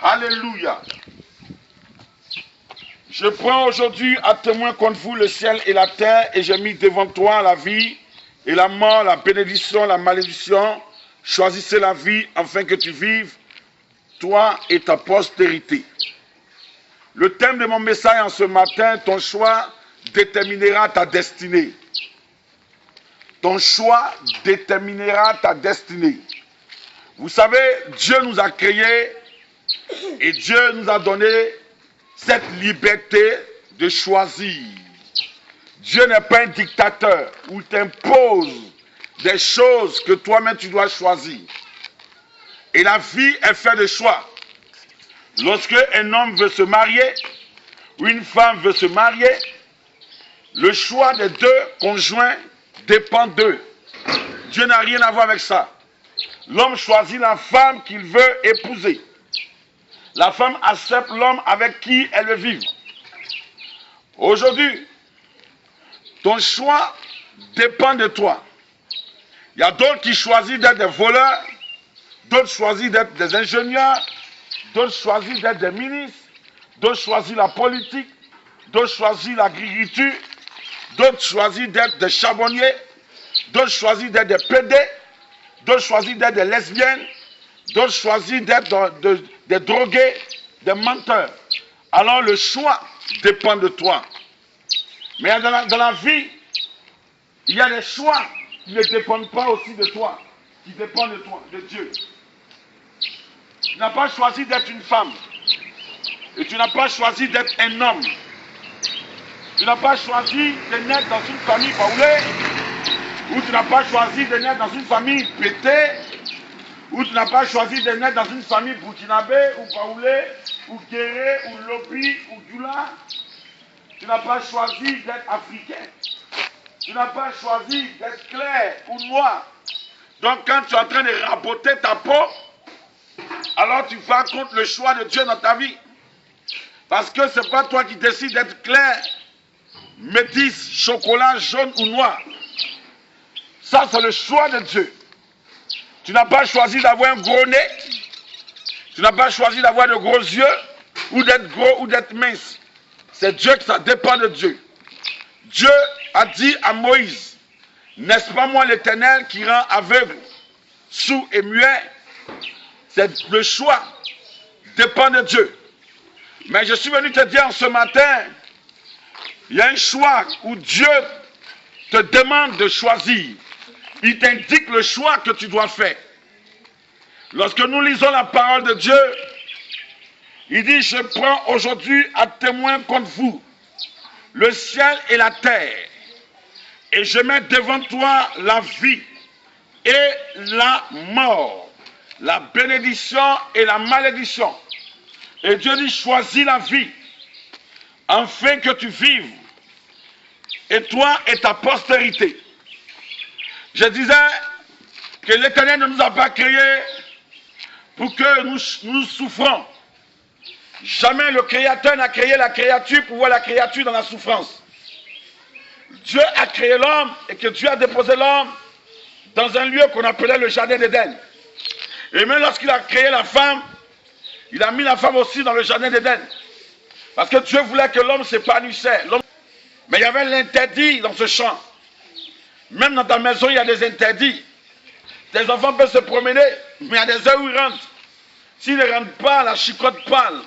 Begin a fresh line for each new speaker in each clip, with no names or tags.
Alléluia. Je prends aujourd'hui à témoin contre vous le ciel et la terre, et j'ai mis devant toi la vie et la mort, la bénédiction, la malédiction. Choisissez la vie afin que tu vives, toi et ta postérité. Le thème de mon message en ce matin, ton choix déterminera ta destinée. Ton choix déterminera ta destinée. Vous savez, Dieu nous a créés et Dieu nous a donné cette liberté de choisir. Dieu n'est pas un dictateur où il t'impose des choses que toi-même tu dois choisir. Et la vie est faite de choix. Lorsque un homme veut se marier ou une femme veut se marier, le choix des deux conjoints dépend d'eux. Dieu n'a rien à voir avec ça. L'homme choisit la femme qu'il veut épouser. La femme accepte l'homme avec qui elle veut vivre. Aujourd'hui, ton choix dépend de toi. Il y a d'autres qui choisissent d'être des voleurs, d'autres choisissent d'être des ingénieurs, d'autres choisissent d'être des ministres, d'autres choisissent la politique, d'autres choisissent l'agriculture, d'autres choisissent d'être des charbonniers, d'autres choisissent d'être des pédés, d'autres choisissent d'être des lesbiennes, d'autres choisissent d'être des drogués, des menteurs. Alors le choix dépend de toi. Mais dans la vie, il y a des choix qui ne dépendent pas aussi de toi, qui dépendent de toi, de Dieu. Tu n'as pas choisi d'être une femme, et tu n'as pas choisi d'être un homme. Tu n'as pas choisi de naître dans une famille baoulée, ou tu n'as pas choisi de naître dans une famille pétée, ou tu n'as pas choisi de naître dans une famille burkinabé, ou baoulé, ou guéré, ou lopi, ou dula. Tu n'as pas choisi d'être africain. Tu n'as pas choisi d'être clair ou noir. Donc quand tu es en train de raboter ta peau, alors tu vas contre le choix de Dieu dans ta vie. Parce que ce n'est pas toi qui décides d'être clair, métis, chocolat, jaune ou noir. Ça, c'est le choix de Dieu. Tu n'as pas choisi d'avoir un gros nez. Tu n'as pas choisi d'avoir de gros yeux, ou d'être gros ou d'être mince. C'est Dieu que ça dépend de Dieu. Dieu a dit à Moïse, n'est-ce pas moi l'Éternel qui rend aveugle, sourd et muet? C'est le choix dépend de Dieu. Mais je suis venu te dire ce matin, il y a un choix où Dieu te demande de choisir. Il t'indique le choix que tu dois faire. Lorsque nous lisons la parole de Dieu, il dit, je prends aujourd'hui à témoin contre vous le ciel et la terre, et je mets devant toi la vie et la mort, la bénédiction et la malédiction. Et Dieu dit, choisis la vie, afin que tu vives, et toi et ta postérité. Je disais que l'Éternel ne nous a pas créés pour que nous souffrons. Jamais le Créateur n'a créé la créature pour voir la créature dans la souffrance. Dieu a créé l'homme et que Dieu a déposé l'homme dans un lieu qu'on appelait le jardin d'Éden. Et même lorsqu'il a créé la femme, il a mis la femme aussi dans le jardin d'Éden. Parce que Dieu voulait que l'homme s'épanouissait. Mais il y avait l'interdit dans ce champ. Même dans ta maison, il y a des interdits. Tes enfants peuvent se promener, mais il y a des heures où ils rentrent. S'ils ne rentrent pas, la chicotte parle.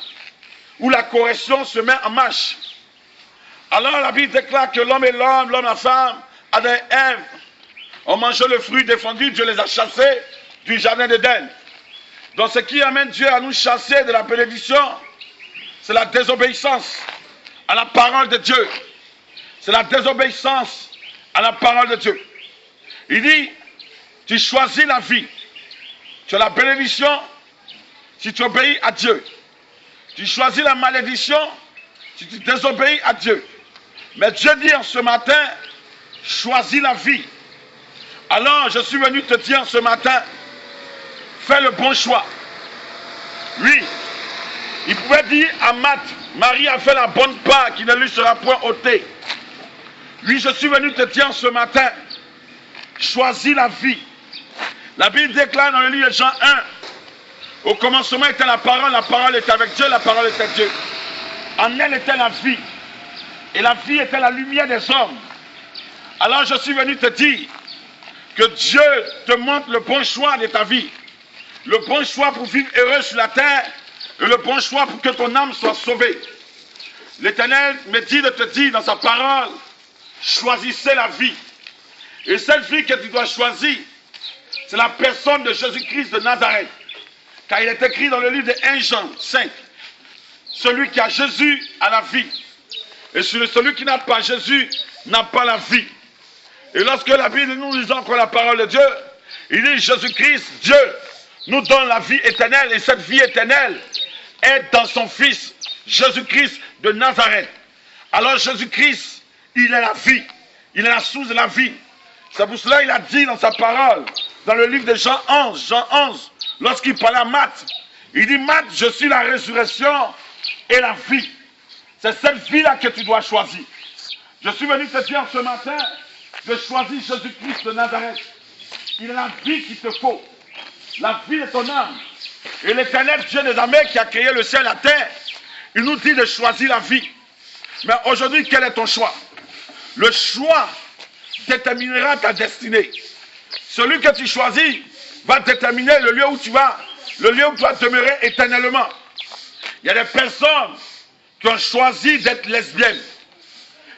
Où la correction se met en marche. Alors la Bible déclare que l'homme et l'homme, la femme, Adam et Ève, ont mangé le fruit défendu, Dieu les a chassés du jardin d'Éden. Donc ce qui amène Dieu à nous chasser de la bénédiction, c'est la désobéissance à la parole de Dieu. C'est la désobéissance à la parole de Dieu. Il dit, tu choisis la vie, tu as la bénédiction si tu obéis à Dieu. Tu choisis la malédiction si tu désobéis à Dieu. Mais Dieu dit en ce matin, choisis la vie. Alors je suis venu te dire ce matin, fais le bon choix. Oui, il pouvait dire à Marthe, Marie a fait la bonne part qui ne lui sera point ôtée. Oui, je suis venu te dire ce matin, choisis la vie. La Bible déclare dans le livre de Jean 1, Au commencement était la parole était avec Dieu, la parole était Dieu. En elle était la vie. Et la vie était la lumière des hommes. Alors je suis venu te dire que Dieu te montre le bon choix de ta vie. Le bon choix pour vivre heureux sur la terre. Et le bon choix pour que ton âme soit sauvée. L'Éternel me dit de te dire dans sa parole, choisissez la vie. Et cette vie que tu dois choisir, c'est la personne de Jésus-Christ de Nazareth. Car il est écrit dans le livre de 1 Jean 5, celui qui a Jésus a la vie. Et celui qui n'a pas Jésus n'a pas la vie. Et lorsque la Bible nous lisons encore la parole de Dieu, il dit Jésus-Christ, Dieu, nous donne la vie éternelle. Et cette vie éternelle est dans son Fils, Jésus-Christ de Nazareth. Alors Jésus-Christ, il est la vie. Il est la source de la vie. C'est pour cela qu'il a dit dans sa parole, dans le livre de Jean 11, lorsqu'il parlait à Marthe, il dit, Marthe, je suis la résurrection et la vie. C'est cette vie-là que tu dois choisir. Je suis venu te dire ce matin de choisir Jésus-Christ de Nazareth. Il est la vie qu'il te faut. La vie de ton âme. Et l'Éternel Dieu des armées qui a créé le ciel et la terre, il nous dit de choisir la vie. Mais aujourd'hui, quel est ton choix? Le choix déterminera ta destinée. Celui que tu choisis va déterminer le lieu où tu vas, le lieu où tu vas demeurer éternellement. Il y a des personnes qui ont choisi d'être lesbiennes.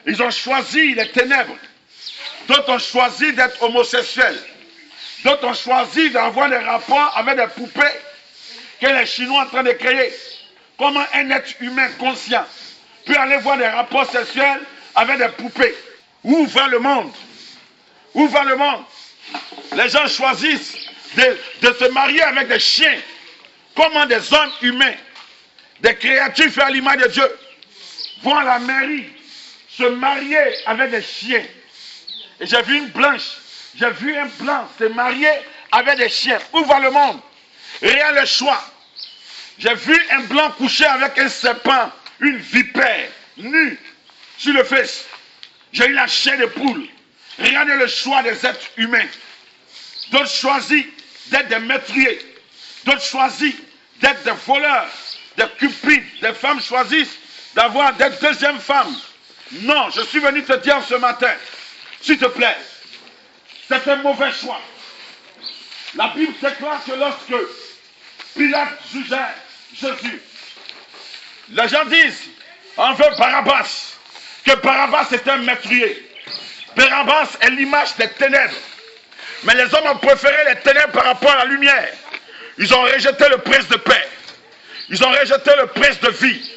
Ils ont choisi les ténèbres. D'autres ont choisi d'être homosexuels. D'autres ont choisi d'avoir des rapports avec des poupées que les Chinois sont en train de créer. Comment un être humain conscient peut aller voir des rapports sexuels avec des poupées? Où va le monde? Où va le monde? Les gens choisissent de se marier avec des chiens. Comment des hommes humains, des créatures faits à l'image de Dieu, vont à la mairie se marier avec des chiens? Et j'ai vu une blanche, j'ai vu un blanc se marier avec des chiens. Où va le monde? Rien le choix. J'ai vu un blanc coucher avec un serpent, une vipère, nue, sur le fesse. J'ai eu la chair de poule. Regardez le choix des êtres humains. D'autres choisissent d'être des meurtriers. D'autres choisissent d'être des voleurs, des cupides. Des femmes choisissent d'avoir des deuxièmes femmes. Non, je suis venu te dire ce matin, s'il te plaît, c'est un mauvais choix. La Bible déclare que lorsque Pilate jugeait Jésus, les gens disent, on veut Barabbas, que Barabbas est un meurtrier. Barabbas est l'image des ténèbres. Mais les hommes ont préféré les ténèbres par rapport à la lumière. Ils ont rejeté le prince de paix. Ils ont rejeté le prince de vie.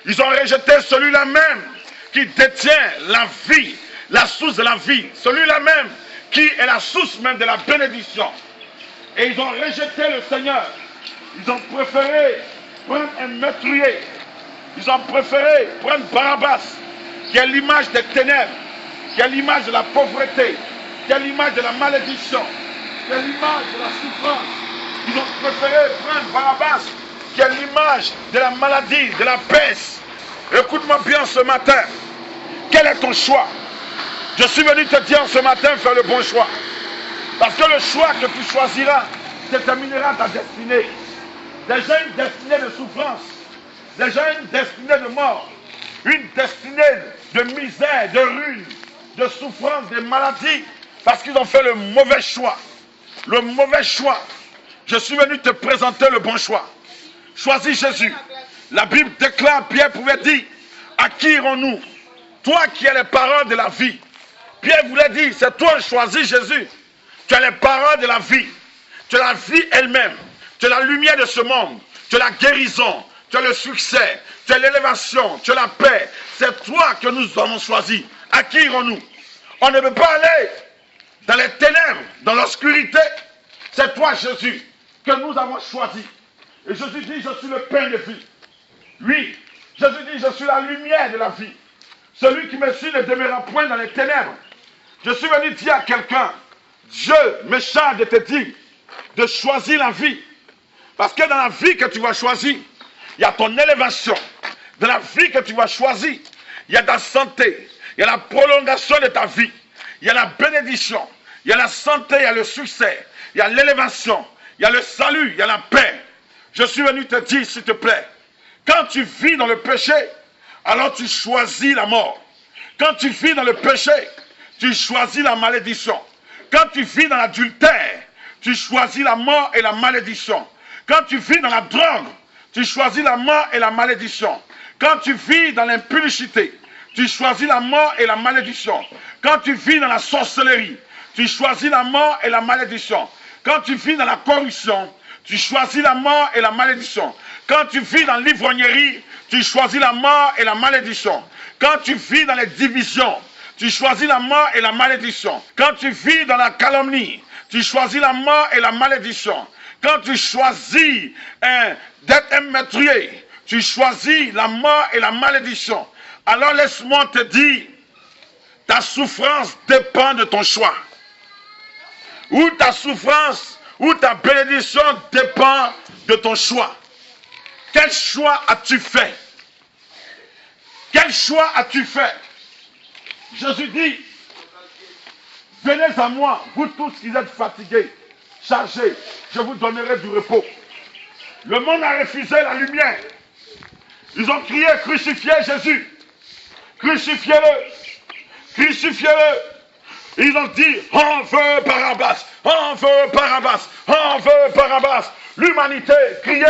Ils ont rejeté celui-là même qui détient la vie, la source de la vie. Celui-là même qui est la source même de la bénédiction. Et ils ont rejeté le Seigneur. Ils ont préféré prendre un meurtrier. Ils ont préféré prendre Barabbas, qui est l'image des ténèbres, qui est l'image de la pauvreté, qui est l'image de la malédiction, qui est l'image de la souffrance. Ils ont préféré prendre Barabbas, qui est l'image de la maladie, de la peste. Écoute-moi bien ce matin. Quel est ton choix? Je suis venu te dire ce matin, fais le bon choix. Parce que le choix que tu choisiras déterminera ta destinée. Déjà une destinée de souffrance, déjà une destinée de mort, une destinée de misère, de ruine, de souffrance, de maladie, parce qu'ils ont fait le mauvais choix. Le mauvais choix. Je suis venu te présenter le bon choix. Choisis Jésus. La Bible déclare, Pierre pouvait dire, à qui irons-nous? Toi qui as les paroles de la vie. Pierre voulait dire, c'est toi qui choisis Jésus. Tu as les paroles de la vie. Tu as la vie elle-même. Tu as la lumière de ce monde. Tu as la guérison. Tu as le succès. Tu as l'élévation. Tu as la paix. C'est toi que nous avons choisi. À qui irons-nous? On ne peut pas aller dans les ténèbres, dans l'obscurité. C'est toi, Jésus, que nous avons choisi. Et Jésus dit, je suis le pain de vie. Oui, Jésus dit, je suis la lumière de la vie. Celui qui me suit ne demeurera point dans les ténèbres. Je suis venu dire à quelqu'un, Dieu me charge de te dire de choisir la vie. Parce que dans la vie que tu vas choisir, il y a ton élévation. Dans la vie que tu vas choisir, il y a ta santé. Il y a la prolongation de ta vie. Il y a la bénédiction. Il y a la santé, il y a le succès. Il y a l'élévation. Il y a le salut, il y a la paix. Je suis venu te dire, s'il te plaît, quand tu vis dans le péché, alors tu choisis la mort. Quand tu vis dans le péché, tu choisis la malédiction. Quand tu vis dans l'adultère, tu choisis la mort et la malédiction. Quand tu vis dans la drogue, tu choisis la mort et la malédiction. Quand tu vis dans l'impudicité, tu choisis la mort et la malédiction. Quand tu vis dans la sorcellerie, tu choisis la mort et la malédiction. Quand tu vis dans la corruption, tu choisis la mort et la malédiction. Quand tu vis dans l'ivrognerie, tu choisis la mort et la malédiction. Quand tu vis dans les divisions, tu choisis la mort et la malédiction. Quand tu vis dans la calomnie, tu choisis la mort et la malédiction. Quand tu choisis d'être un meurtrier, tu choisis la mort et la malédiction. Alors laisse-moi te dire, ta souffrance dépend de ton choix. Ou ta souffrance, ou ta bénédiction dépend de ton choix. Quel choix as-tu fait? Quel choix as-tu fait? Jésus dit, venez à moi, vous tous qui êtes fatigués, chargés, je vous donnerai du repos. Le monde a refusé la lumière. Ils ont crié, crucifiez Jésus. Crucifiez-le. Crucifiez-le. Ils ont dit, on veut Barabbas, on veut Barabbas, on veut Barabbas. L'humanité criait,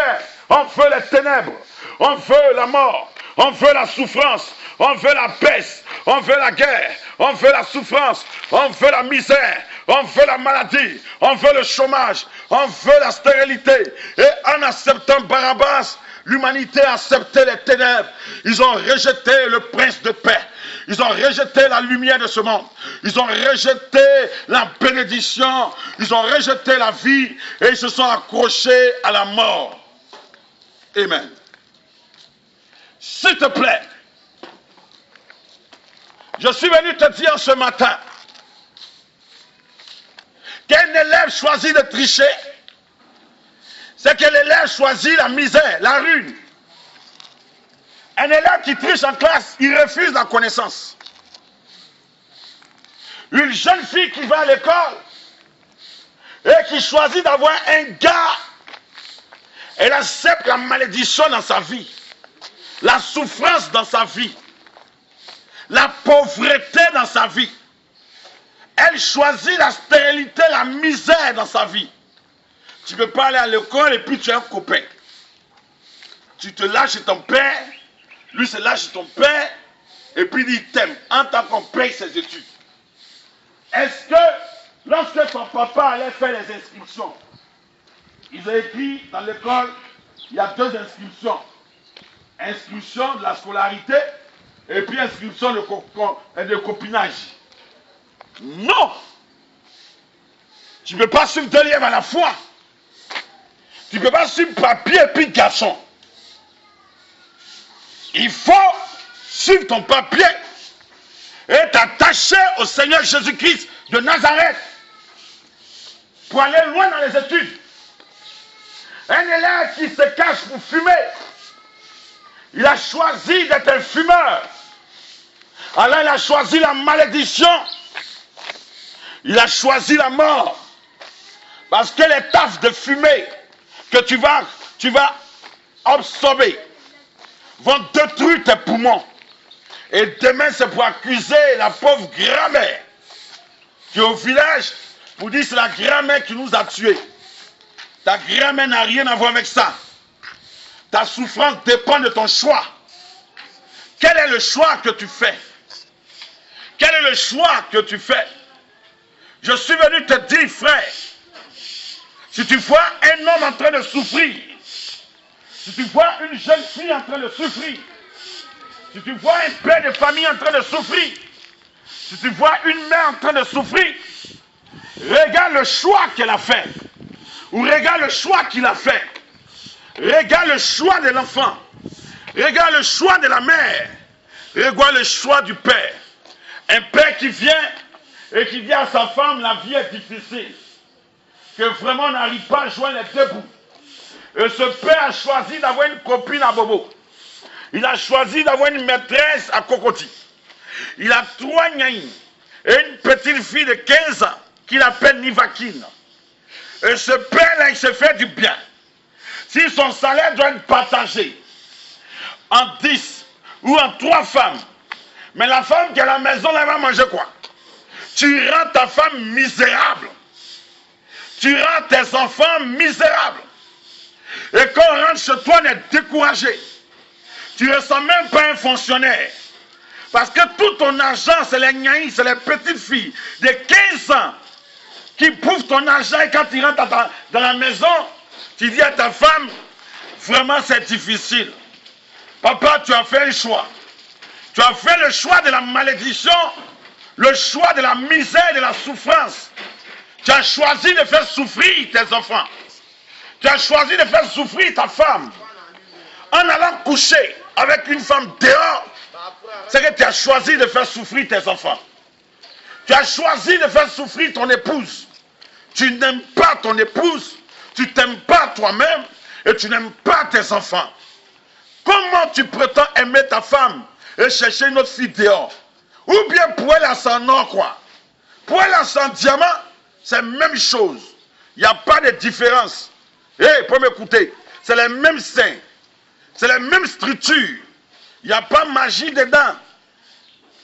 on veut les ténèbres, on veut la mort, on veut la souffrance, on veut la peste, on veut la guerre, on veut la souffrance, on veut la misère, on veut la maladie, on veut le chômage, on veut la stérilité. Et en acceptant Barabbas, l'humanité a accepté les ténèbres. Ils ont rejeté le prince de paix. Ils ont rejeté la lumière de ce monde. Ils ont rejeté la bénédiction. Ils ont rejeté la vie et ils se sont accrochés à la mort. Amen. S'il te plaît, je suis venu te dire ce matin qu'un élève choisit de tricher, c'est que l'élève choisit la misère, la ruine. Un élève qui triche en classe, il refuse la connaissance. Une jeune fille qui va à l'école et qui choisit d'avoir un gars, elle accepte la malédiction dans sa vie, la souffrance dans sa vie, la pauvreté dans sa vie. Elle choisit la stérilité, la misère dans sa vie. Tu ne peux pas aller à l'école et puis tu es un copain. Tu te lâches chez ton père, lui se lâche chez ton père, et puis il t'aime en tant qu'on paye ses études. Est-ce que lorsque ton papa allait faire les inscriptions, ils ont écrit dans l'école, il y a 2 inscriptions. Inscription de la scolarité et puis inscription de copinage. Non! Tu ne peux pas suivre 2 livres à la fois. Tu ne peux pas suivre papier et puis garçon. Il faut suivre ton papier et t'attacher au Seigneur Jésus-Christ de Nazareth pour aller loin dans les études. Un élève qui se cache pour fumer, il a choisi d'être un fumeur. Alors il a choisi la malédiction. Il a choisi la mort. Parce que les taffes de fumée que tu vas absorber vont détruire tes poumons. Et demain, c'est pour accuser la pauvre grand-mère qui est au village pour dire c'est la grand-mère qui nous a tués. Ta grand-mère n'a rien à voir avec ça. Ta souffrance dépend de ton choix. Quel est le choix que tu fais? Quel est le choix que tu fais? Je suis venu te dire, frère, si tu vois un homme en train de souffrir, si tu vois une jeune fille en train de souffrir, si tu vois un père de famille en train de souffrir, si tu vois une mère en train de souffrir, regarde le choix qu'elle a fait, ou regarde le choix qu'il a fait, regarde le choix de l'enfant, regarde le choix de la mère, regarde le choix du père. Un père qui vient et qui dit à sa femme, la vie est difficile, que vraiment on n'arrive pas à joindre les 2 bouts. Et ce père a choisi d'avoir une copine à Bobo. Il a choisi d'avoir une maîtresse à Cocody. Il a 3 gnaïs et une petite fille de 15 ans qu'il appelle Nivakine. Et ce père-là, il se fait du bien. Si son salaire doit être partagé en 10 ou en 3 femmes, mais la femme qui est à la maison, elle va manger quoi? Tu rends ta femme misérable. Tu rends tes enfants misérables. Et quand on rentre chez toi, on est découragé. Tu ne ressens même pas un fonctionnaire. Parce que tout ton argent, c'est les gnailles, c'est les petites filles de 15 ans qui bouffent ton argent. Et quand tu rentres dans la maison, tu dis à ta femme, vraiment c'est difficile. Papa, tu as fait un choix. Tu as fait le choix de la malédiction, le choix de la misère, de la souffrance. Tu as choisi de faire souffrir tes enfants. Tu as choisi de faire souffrir ta femme. En allant coucher avec une femme dehors, c'est que tu as choisi de faire souffrir tes enfants. Tu as choisi de faire souffrir ton épouse. Tu n'aimes pas ton épouse, tu t'aimes pas toi-même et tu n'aimes pas tes enfants. Comment tu prétends aimer ta femme et chercher une autre fille dehors? Ou bien pour elle, c'est en or quoi? Pour elle, c'est en diamant, c'est la même chose. Il n'y a pas de différence. Pour m'écouter, c'est les mêmes seins, c'est les mêmes structures. Il n'y a pas de magie dedans.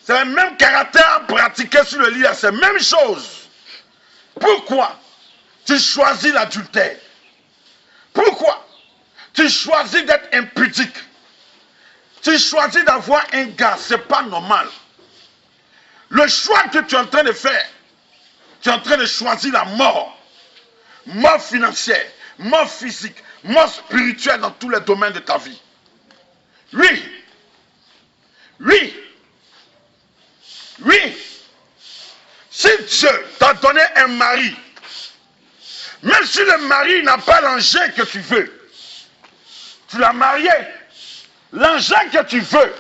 C'est le même caractère pratiqué sur le lit, c'est la même chose. Pourquoi tu choisis l'adultère? Pourquoi tu choisis d'être impudique? Tu choisis d'avoir un gars, ce n'est pas normal. Le choix que tu es en train de faire, tu es en train de choisir la mort. Mort financière, mort physique, mort spirituelle dans tous les domaines de ta vie. Oui. Si Dieu t'a donné un mari, même si le mari n'a pas l'engin que tu veux, tu l'as marié, l'engin que tu veux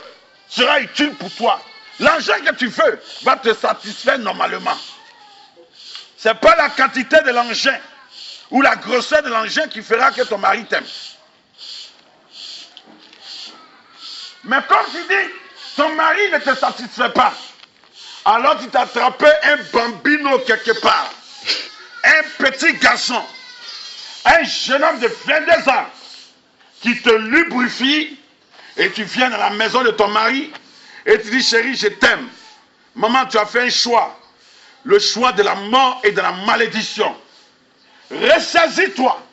sera utile pour toi. L'engin que tu veux va te satisfaire normalement. Ce n'est pas la quantité de l'engin ou la grosseur de l'engin qui fera que ton mari t'aime. Mais comme tu dis, ton mari ne te satisfait pas, alors tu t'as attrapé un bambino quelque part, un petit garçon, un jeune homme de 22 ans qui te lubrifie et tu viens dans la maison de ton mari et tu dis chérie je t'aime. Maman tu as fait un choix, le choix de la mort et de la malédiction. Ressaisis-toi.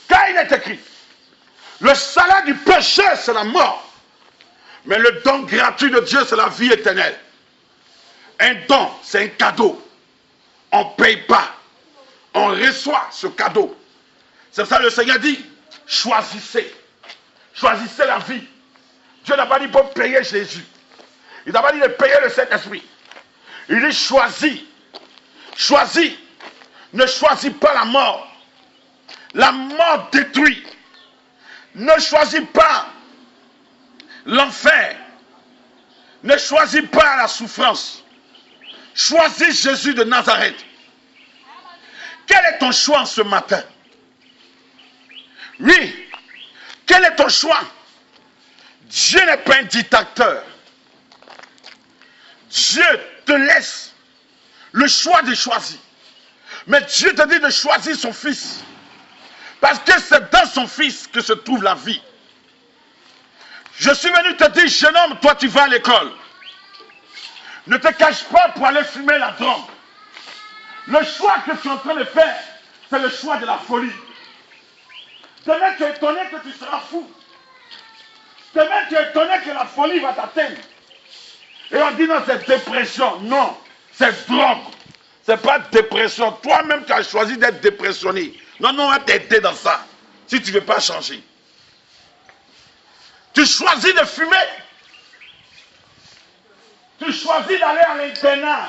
Car il est écrit, le salaire du péché c'est la mort. Mais le don gratuit de Dieu, c'est la vie éternelle. Un don, c'est un cadeau. On ne paye pas. On reçoit ce cadeau. C'est ça le Seigneur dit, choisissez. Choisissez la vie. Dieu n'a pas dit pour payer Jésus. Il n'a pas dit de payer le Saint-Esprit. Il dit choisis. Choisis. Ne choisis pas la mort. La mort détruit. Ne choisis pas l'enfer. Ne choisis pas la souffrance. Choisis Jésus de Nazareth. Quel est ton choix en ce matin? Oui. Quel est ton choix? Dieu n'est pas un dictateur. Dieu te laisse le choix de choisir. Mais Dieu te dit de choisir son fils. Parce que c'est dans son fils que se trouve la vie. Je suis venu te dire, jeune homme, toi tu vas à l'école. Ne te cache pas pour aller fumer la drogue. Le choix que tu es en train de faire, c'est le choix de la folie. Demain tu es étonné que tu seras fou. Demain tu es étonné que la folie va t'atteindre. Et on dit non, c'est dépression. Non, c'est drogue. C'est pas dépression. Toi-même tu as choisi d'être dépressionné. Non, on va t'aider dans ça. Si tu ne veux pas changer. Tu choisis de fumer. Tu choisis d'aller à l'internat.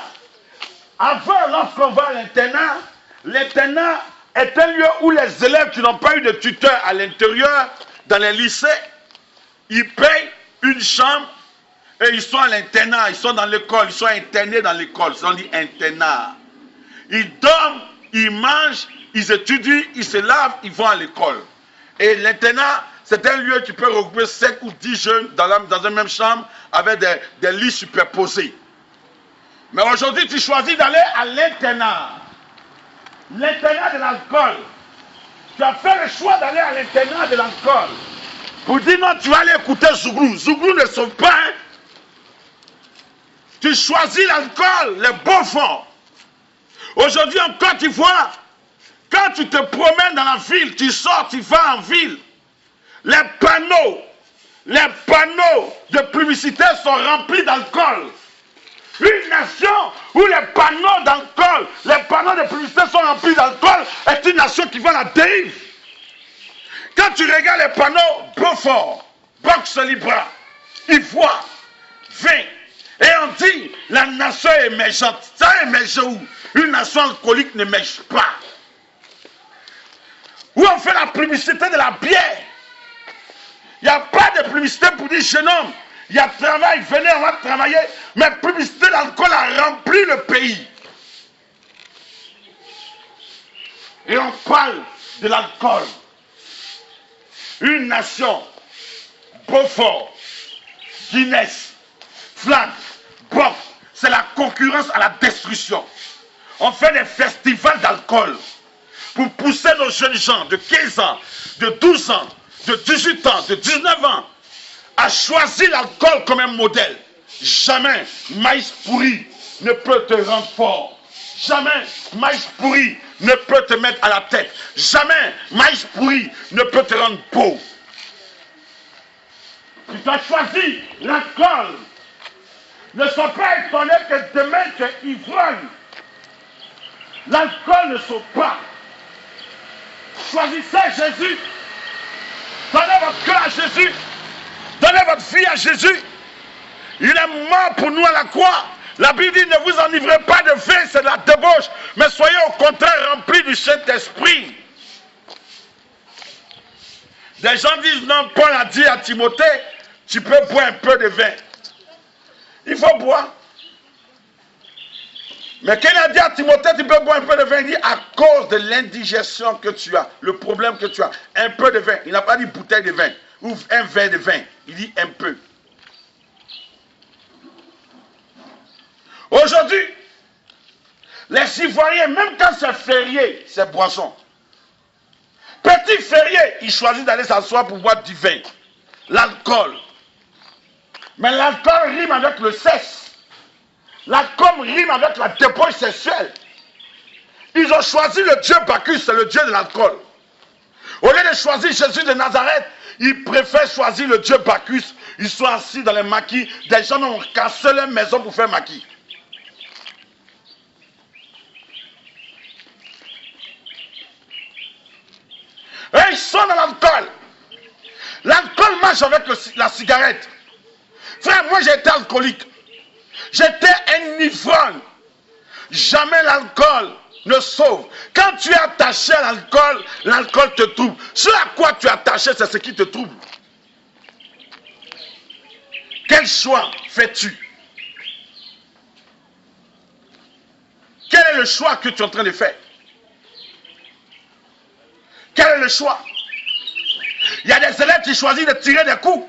Avant, lorsqu'on va à l'internat, l'internat est un lieu où les élèves qui n'ont pas eu de tuteur à l'intérieur, dans les lycées, ils payent une chambre et ils sont à l'internat, ils sont dans l'école, ils sont internés dans l'école, ils sont dit internat. Ils dorment, ils mangent, ils étudient, ils se lavent, ils vont à l'école. Et l'internat, c'est un lieu où tu peux regrouper 5 ou 10 jeunes dans une même chambre avec des lits superposés. Mais aujourd'hui, tu choisis d'aller à l'internat. L'internat de l'alcool. Tu as fait le choix d'aller à l'intérieur de l'alcool. Pour dire non, tu vas aller écouter Zouglou. Zouglou ne sauve pas. Hein? Tu choisis l'alcool, les beaux fonds. Aujourd'hui en Côte d'Ivoire, quand tu te promènes dans la ville, tu sors, tu vas en ville. Les panneaux de publicité sont remplis d'alcool. Une nation où les panneaux d'alcool, les panneaux de publicité sont remplis d'alcool est une nation qui va à la dérive. Quand tu regardes les panneaux, Beaufort, Box Libra, Ivoire, vin, et on dit la nation est émergente. Ça émerge où? Une nation alcoolique n'émerge pas. Où on fait la publicité de la bière. Il n'y a pas de publicité pour dire jeune homme, il y a travail, venez, on va travailler. Mais publicité d'alcool a rempli le pays. Et on parle de l'alcool. Une nation, Beaufort, Guinness, Flag, Bob, c'est la concurrence à la destruction. On fait des festivals d'alcool pour pousser nos jeunes gens de 15 ans, de 12 ans, de 18 ans, de 19 ans à choisir l'alcool comme un modèle. Jamais maïs pourri ne peut te rendre fort. Jamais maïs pourri ne peut te mettre à la tête. Jamais maïs pourri ne peut te rendre pauvre. Tu dois choisir l'alcool. Ne sois pas étonné que demain tu es ivrogne. L'alcool ne sauve pas. Choisissez Jésus. Donnez votre cœur à Jésus. Donnez votre vie à Jésus. Il est mort pour nous à la croix. La Bible dit ne vous enivrez pas de vin, c'est de la débauche. Mais soyez au contraire remplis du Saint-Esprit. Des gens disent non, Paul a dit à Timothée, tu peux boire un peu de vin. Il faut boire. Mais quand il a dit à Timothée, tu peux boire un peu de vin, il dit à cause de l'indigestion que tu as, le problème que tu as, un peu de vin. Il n'a pas dit bouteille de vin ou un verre de vin. Il dit un peu. Aujourd'hui, les Ivoiriens, même quand c'est férié, c'est boisson. Petit férié, ils choisissent d'aller s'asseoir pour boire du vin. L'alcool. Mais l'alcool rime avec le sexe. L'alcool rime avec la débauche sexuelle. Ils ont choisi le dieu Bacchus, c'est le dieu de l'alcool. Au lieu de choisir Jésus de Nazareth, ils préfèrent choisir le dieu Bacchus. Ils sont assis dans les maquis. Des gens ont cassé leur maison pour faire maquis. Et ils sont dans l'alcool. L'alcool marche avec la cigarette. Frère, moi j'ai été alcoolique. J'étais un ivrogne. Jamais l'alcool ne sauve. Quand tu es attaché à l'alcool, l'alcool te trouble. Ce à quoi tu es attaché, c'est ce qui te trouble. Quel choix fais-tu? Quel est le choix que tu es en train de faire? Quel est le choix? Il y a des élèves qui choisissent de tirer des coups.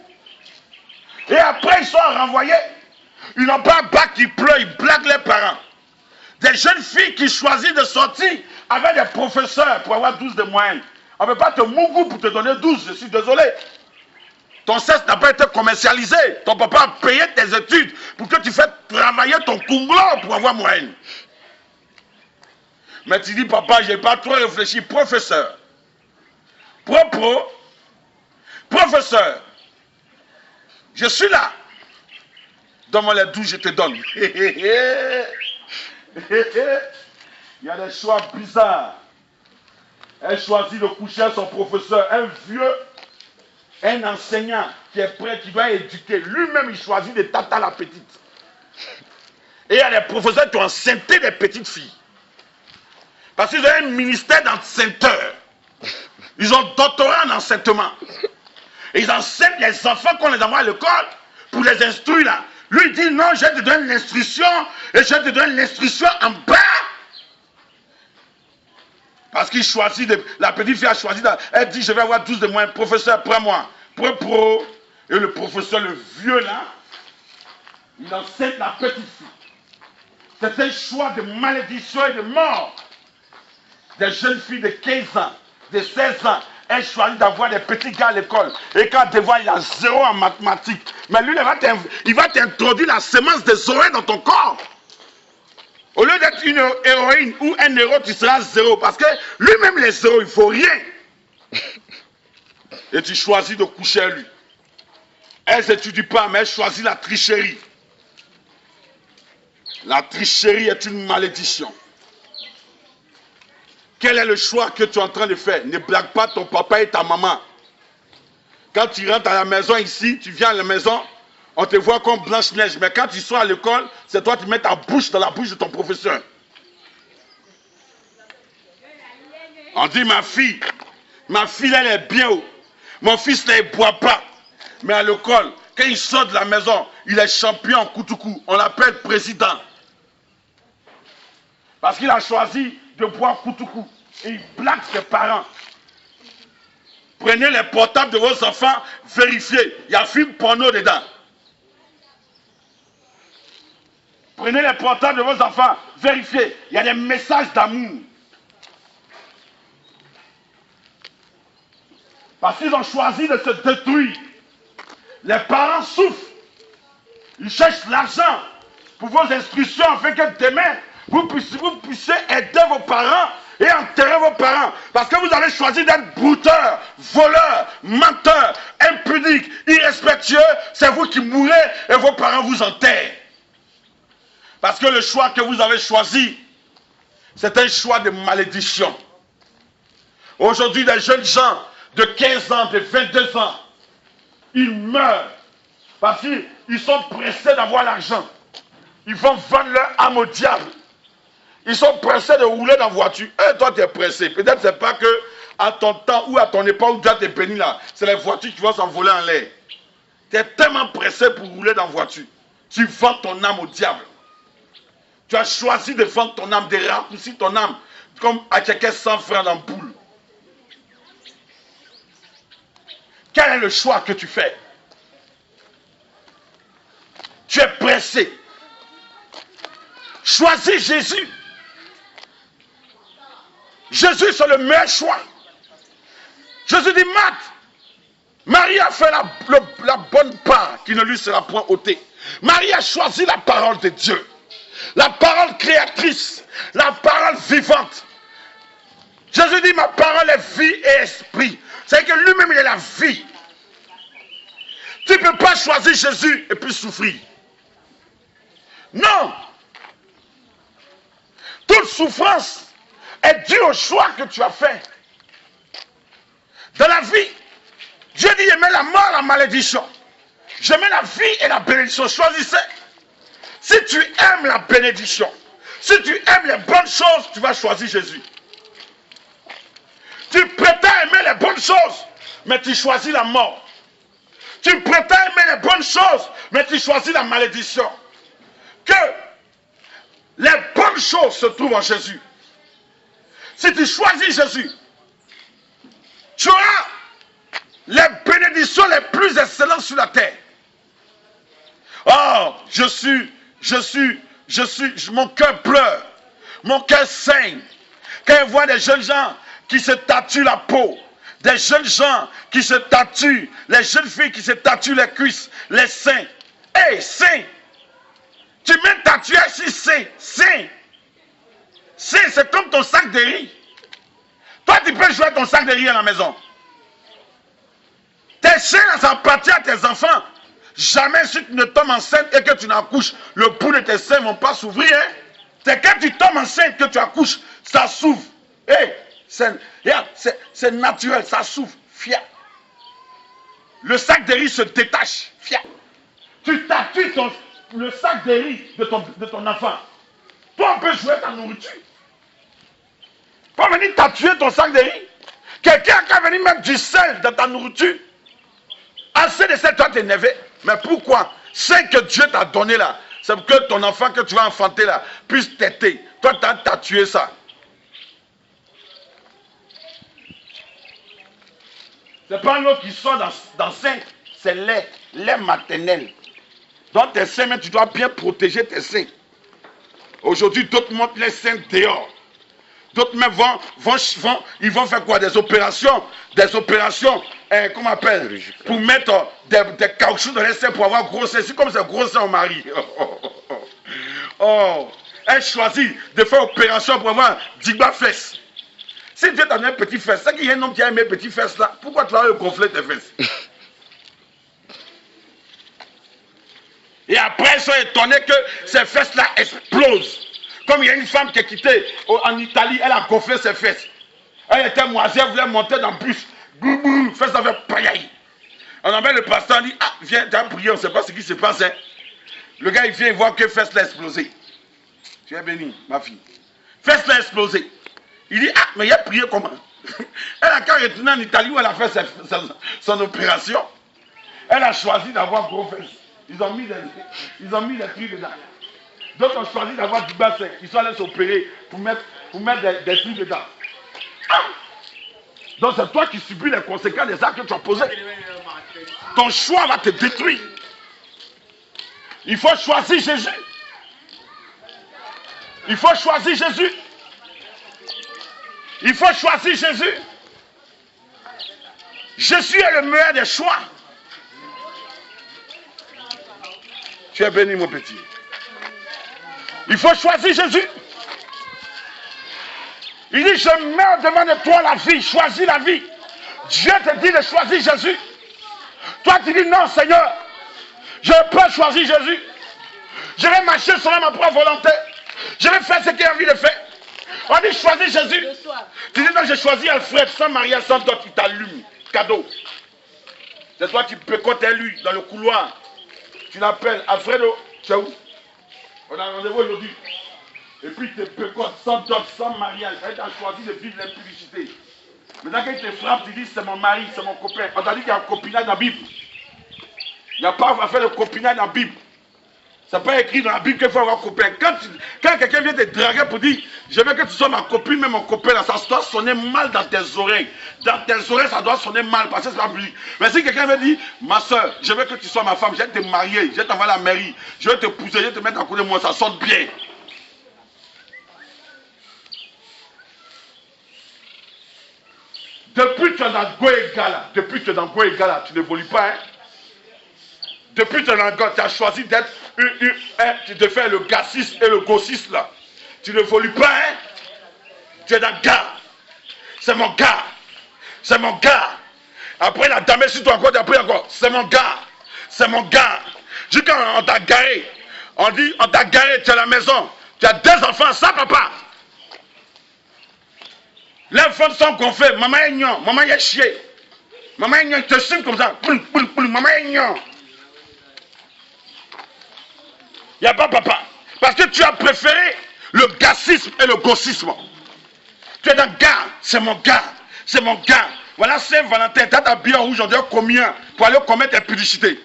Et après, ils sont renvoyés. Ils n'ont pas un bac, ils pleurent, ils blaguent les parents. Des jeunes filles qui choisissent de sortir avec des professeurs pour avoir 12 de moyenne. On ne peut pas te mougou pour te donner 12, je suis désolé. Ton sexe n'a pas été commercialisé. Ton papa a payé tes études pour que tu fasses travailler ton conglore pour avoir moyenne. Mais tu dis, papa, je n'ai pas trop réfléchi. Professeur. Professeur. Je suis là. Donne-moi les 12, je te donne. Il y a des choix bizarres. Elle choisit de coucher à son professeur, un vieux, un enseignant qui est prêt, qui doit éduquer. Lui-même, il choisit de tata la petite. Et il y a des professeurs qui ont enceinté des petites filles. Parce qu'ils ont un ministère d'enceinteur. Ils ont doctorat en enceintement. Et ils enseignent les enfants qu'on les envoie à l'école pour les instruire là. Lui il dit non, je te donne l'instruction et je te donne l'instruction en bas. Parce qu'il choisit, la petite fille a choisi, elle dit je vais avoir 12 de moins, professeur, prends-moi. Pro. Et le professeur, le vieux là, il enseigne la petite fille. C'est un choix de malédiction et de mort. Des jeunes filles de 15 ans de 16 ans, elle choisit d'avoir des petits gars à l'école. Et quand elle te voit, il a 0 en mathématiques. Mais lui, il va t'introduire la semence des oreilles dans ton corps. Au lieu d'être une héroïne ou un héros, tu seras 0. Parce que lui-même, il est 0, il ne faut rien. Et tu choisis de coucher à lui. Elle n'étudie pas, mais elle choisit la tricherie. La tricherie est une malédiction. Quel est le choix que tu es en train de faire? Ne blague pas ton papa et ta maman. Quand tu rentres à la maison ici, tu viens à la maison, on te voit comme Blanche-Neige. Mais quand tu sois à l'école, c'est toi qui mets ta bouche dans la bouche de ton professeur. On dit ma fille, elle est bien haut. Mon fils, là, il ne boit pas. Mais à l'école, quand il sort de la maison, il est champion en Koutoukou. On l'appelle président. Parce qu'il a choisi de boire Koutoukou. Et il blague ses parents. Prenez les portables de vos enfants, vérifiez. Il y a un film porno dedans. Prenez les portables de vos enfants, vérifiez. Il y a des messages d'amour. Parce qu'ils ont choisi de se détruire. Les parents souffrent. Ils cherchent l'argent pour vos instructions afin que demain, vous puissiez aider vos parents et enterrer vos parents. Parce que vous avez choisi d'être brouteur, voleur, menteur, impudique, irrespectueux. C'est vous qui mourrez et vos parents vous enterrent. Parce que le choix que vous avez choisi, c'est un choix de malédiction. Aujourd'hui, des jeunes gens de 15 ans, de 22 ans, ils meurent parce qu'ils sont pressés d'avoir l'argent. Ils vont vendre leur âme au diable. Ils sont pressés de rouler dans la voiture. Et toi, tu es pressé. Peut-être c'est pas que à ton temps ou à ton époque où tu as tes bénis là, c'est les voitures qui vont s'envoler en l'air. Tu es tellement pressé pour rouler dans la voiture. Tu vends ton âme au diable. Tu as choisi de vendre ton âme, de raccourcir ton âme comme à quelqu'un 100 francs dans boule. Quel est le choix que tu fais? Tu es pressé. Choisis Jésus. Jésus, c'est le meilleur choix. Jésus dit, Marie a fait la bonne part qui ne lui sera point ôtée. Marie a choisi la parole de Dieu. La parole créatrice. La parole vivante. Jésus dit, ma parole est vie et esprit. C'est que lui-même, il est la vie. Tu ne peux pas choisir Jésus et puis souffrir. Non. Toute souffrance est due au choix que tu as fait. Dans la vie, Dieu dit, aimez la mort, la malédiction. J'aimais la vie et la bénédiction. Choisissez. Si tu aimes la bénédiction, si tu aimes les bonnes choses, tu vas choisir Jésus. Tu prétends aimer les bonnes choses, mais tu choisis la mort. Tu prétends aimer les bonnes choses, mais tu choisis la malédiction. Que les bonnes choses se trouvent en Jésus. Si tu choisis Jésus, tu auras les bénédictions les plus excellentes sur la terre. Oh, mon cœur pleure, mon cœur saigne. Quand je vois des jeunes gens qui se tatouent la peau, des jeunes gens qui se tatouent, les jeunes filles qui se tatouent les cuisses, les seins. Hé, seins! Tu mets tatouage sur seins, seins. Seins, c'est comme ton sac de riz. Toi, tu peux jouer ton sac de riz à la maison. Tes seins, ça appartient à tes enfants. Jamais si tu ne tombes enceinte et que tu n'accouches, le bout de tes seins ne vont pas s'ouvrir. Hein? C'est quand tu tombes enceinte que tu accouches, ça s'ouvre. Hey, c'est naturel, ça s'ouvre. Fia. Le sac de riz se détache. Fia. Tu tatoues le sac de riz de ton enfant. Toi, on peut jouer ta nourriture. Pas venir tatouer ton sac de riz. Quelqu'un qui a venir mettre du sel dans ta nourriture. Assez de sel, toi t'énerver. Mais pourquoi? C'est que Dieu t'a donné là. C'est pour que ton enfant que tu vas enfanter là puisse t'aider. Toi, tu as tatoué ça. C'est pas l'eau qui sort dans sein, c'est lait maternel. Dans tes seins, mais tu dois bien protéger tes seins. Aujourd'hui, d'autres montrent les seins dehors. D'autres même ils vont faire quoi? Des opérations, comment on appelle? Pour mettre des caoutchoucs dans les seins pour avoir gros seins. C'est comme c'est gros seins au mari. Oh, elle choisit de faire opération pour avoir 10 bas fesses. Si Dieu t'a donné un petit fesse, c'est qu'il y a un homme qui a aimé petit fesses là, pourquoi tu vas gonfler tes fesses? Et après, ils sont étonnés que ces fesses-là explosent. Comme il y a une femme qui est quittée en Italie, elle a gonflé ses fesses. Elle était moisie, elle voulait monter dans le bus. Boum, boum, fesses avait payaille. On appelle le pasteur, dit, ah, viens, tu as prié, on ne sait pas ce qui se passe. Hein. Le gars, il vient, il voit que fesses l'a explosé. Tu es béni, ma fille. Fesses l'a explosé. Il dit, ah, mais il a prié comment? Elle a qu'à retourner en Italie où elle a fait son opération. Elle a choisi d'avoir gros fesses. Ils ont mis des trucs dedans. D'autres ont choisi d'avoir du bassin. Ils sont allés s'opérer pour mettre des trucs dedans. Ah! Donc c'est toi qui subis les conséquences des actes que tu as posés. Ton choix va te détruire. Il faut choisir Jésus. Il faut choisir Jésus. Il faut choisir Jésus. Jésus est le meilleur des choix. Tu es béni, mon petit. Il faut choisir Jésus. Il dit, je mets devant de toi la vie, choisis la vie. Dieu te dit de choisir Jésus. Toi, tu dis, non, Seigneur, je peux choisir Jésus. Je vais marcher selon ma propre volonté. Je vais faire ce qu'il a envie de faire. On dit, choisis Jésus. Tu dis, non, j'ai choisi Alfred, sans Maria, sans toi qui t'allume. Cadeau. C'est toi qui peux compter lui dans le couloir. Tu l'appelles, Alfredo, tu es où? On a un rendez-vous aujourd'hui. Et puis tu te pécotes sans dot, sans mariage. Tu as choisi de vivre l'impudicité. Maintenant qu'il te frappe, tu dis c'est mon mari, c'est mon copain. On t'a dit qu'il y a un copinage dans la Bible. Il n'y a pas à faire le copinage dans la Bible. Ce n'est pas écrit dans la Bible qu'il faut avoir un copain. Quand quelqu'un vient te draguer pour dire je veux que tu sois ma copine, mais mon copain, là, ça doit sonner mal dans tes oreilles. Dans tes oreilles, ça doit sonner mal parce que c'est la musique. Mais si quelqu'un veut dire ma soeur, je veux que tu sois ma femme, je vais te marier, je vais t'envoyer à la mairie, je vais te pousser, je vais te mettre à côté de moi, ça sonne bien. Depuis que tu es dans Goégala, tu n'évolues pas, hein? Depuis que tu es dans Goégala, tu as choisi d'être tu te fais le gassiste et le gossiste là. Tu n'évolues pas, hein? Tu es dans gars. C'est mon gars. C'est mon gars. Après la dame sur toi encore, après encore. C'est mon gars. C'est mon gars. Juste quand on t'a garé, on dit on t'a garé, tu es à la maison. Tu as 2 enfants sans papa. Les enfants sont gonflés. Maman est gnon. Maman est chier. Maman est gnon. Il te suit comme ça. Maman est gnon. Il n'y a pas papa. Parce que tu as préféré le gassisme et le gossisme. Tu es un gars. C'est mon gars. C'est mon gars. Voilà Saint-Valentin. Tu as ta bière rouge. On dit combien pour aller commettre impudicité.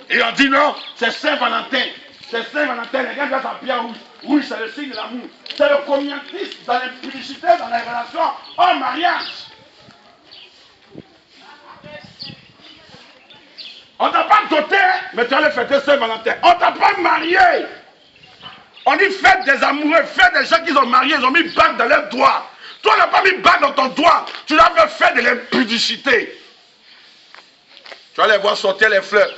Et on dit non, c'est Saint-Valentin. C'est Saint-Valentin. Les gars doivent sa bière rouge. Rouge, c'est le signe de l'amour. C'est le communautarisme dans l'impudicité, dans les relations en mariage. On t'a pas doté, mais tu allais fêter Saint-Valentin. On t'a pas marié. On dit fête des amoureux, fête des gens qui sont mariés, ils ont mis bague dans leurs doigts. Toi, on n'a pas mis bague dans ton doigt. Tu l'as fait faire de l'impudicité. Tu vas aller voir sortir les fleurs.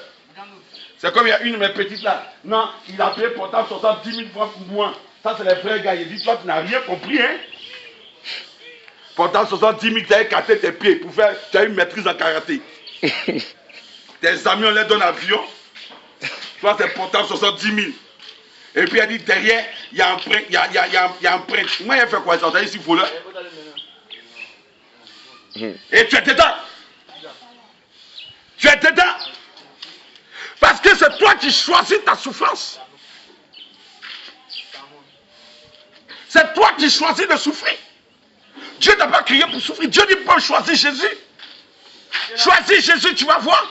C'est comme il y a une de mes petites là. Non, il a payé portable 70 000 fois moins. Ça, c'est les vrais gars. Il dit, toi, tu n'as rien compris, hein. Portable 70 000, tu as écarté tes pieds pour faire, tu as une maîtrise en karaté. Tes amis, on les donne avion. Toi, c'est portable 70 000. Et puis, elle dit, derrière, il y a un print. Il y a un print. Moi, il a fait quoi? Ça, ici, voleur. Et tu es dedans. Tu es dedans. Parce que c'est toi qui choisis ta souffrance. C'est toi qui choisis de souffrir. Dieu n'a pas crié pour souffrir. Dieu dit pas choisir Jésus. Choisis Jésus, tu vas voir.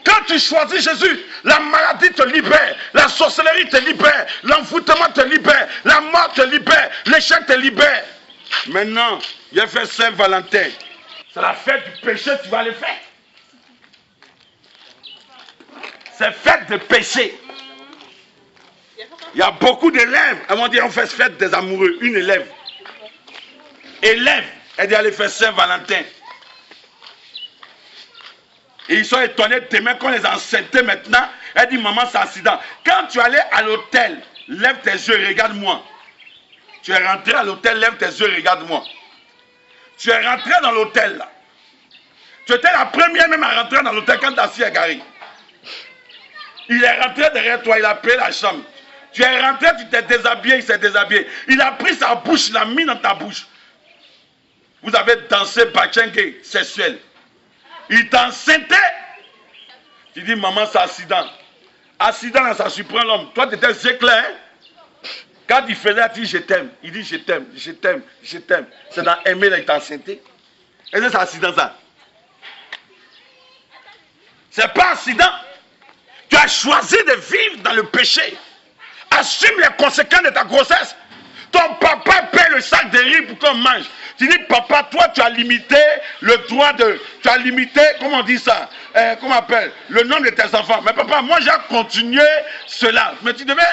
Quand tu choisis Jésus, la maladie te libère, la sorcellerie te libère, l'envoûtement te libère, la mort te libère, l'échec te libère. Maintenant, il a fait Saint-Valentin. C'est la fête du péché, tu vas le faire. C'est fête de péché. Il y a beaucoup d'élèves. Elles m'ont dit, on fait fête des amoureux. Une élève. Élève, elle dit, allez faire Saint-Valentin. Et ils sont étonnés de demain qu'on les enceintait maintenant. Elle dit, maman, c'est accident. Quand tu allais à l'hôtel, lève tes yeux et regarde-moi. Tu es rentré à l'hôtel, lève tes yeux et regarde-moi. Tu es rentré dans l'hôtel là. Tu étais la première même à rentrer dans l'hôtel quand ta fille est garée. Il est rentré derrière toi, il a payé la chambre. Tu es rentré, tu t'es déshabillé, il s'est déshabillé. Il a pris sa bouche, il l'a mis dans ta bouche. Vous avez dansé bachengue sexuel. Il t'enceinte. Tu dis, maman, c'est accident. Accident, ça surprend l'homme. Toi, tu étais éclair. Quand il faisait, il dit, je t'aime. Il dit, je t'aime, je t'aime, je t'aime. C'est dans aimer, là, il t'a enceinte. Et c'est accident, ça. C'est pas accident. Tu as choisi de vivre dans le péché. Assume les conséquences de ta grossesse. Ton papa paie le sac de riz pour qu'on mange. Tu dis, papa, toi, tu as limité le droit de... Tu as limité, comment on dit ça, comment on appelle, le nom de tes enfants. Mais papa, moi, j'ai continué cela. Mais tu devais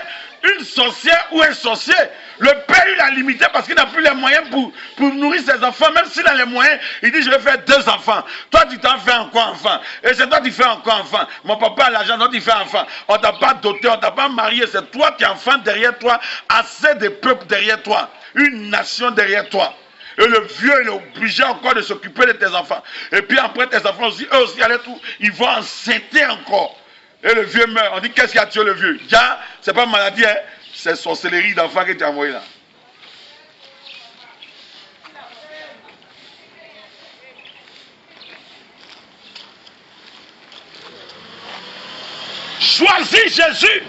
une sorcière ou un sorcier. Le père, il a limité parce qu'il n'a plus les moyens pour nourrir ses enfants. Même s'il a les moyens, il dit, je vais faire 2 enfants. Toi, tu t'en fais encore enfant. Et c'est toi qui fais encore enfant. Mon papa a l'argent, toi, tu fais enfant. On t'a pas doté, on t'a pas marié. C'est toi qui es enfant derrière toi. Assez de peuples derrière toi. Une nation derrière toi. Et le vieux, il est obligé encore de s'occuper de tes enfants. Et puis après, tes enfants aussi, eux aussi, ils vont enceinter encore. Et le vieux meurt. On dit, qu'est-ce qui a tué le vieux? Déjà, c'est pas maladie, hein? C'est sorcellerie d'enfant que tu as envoyé là. Choisis Jésus.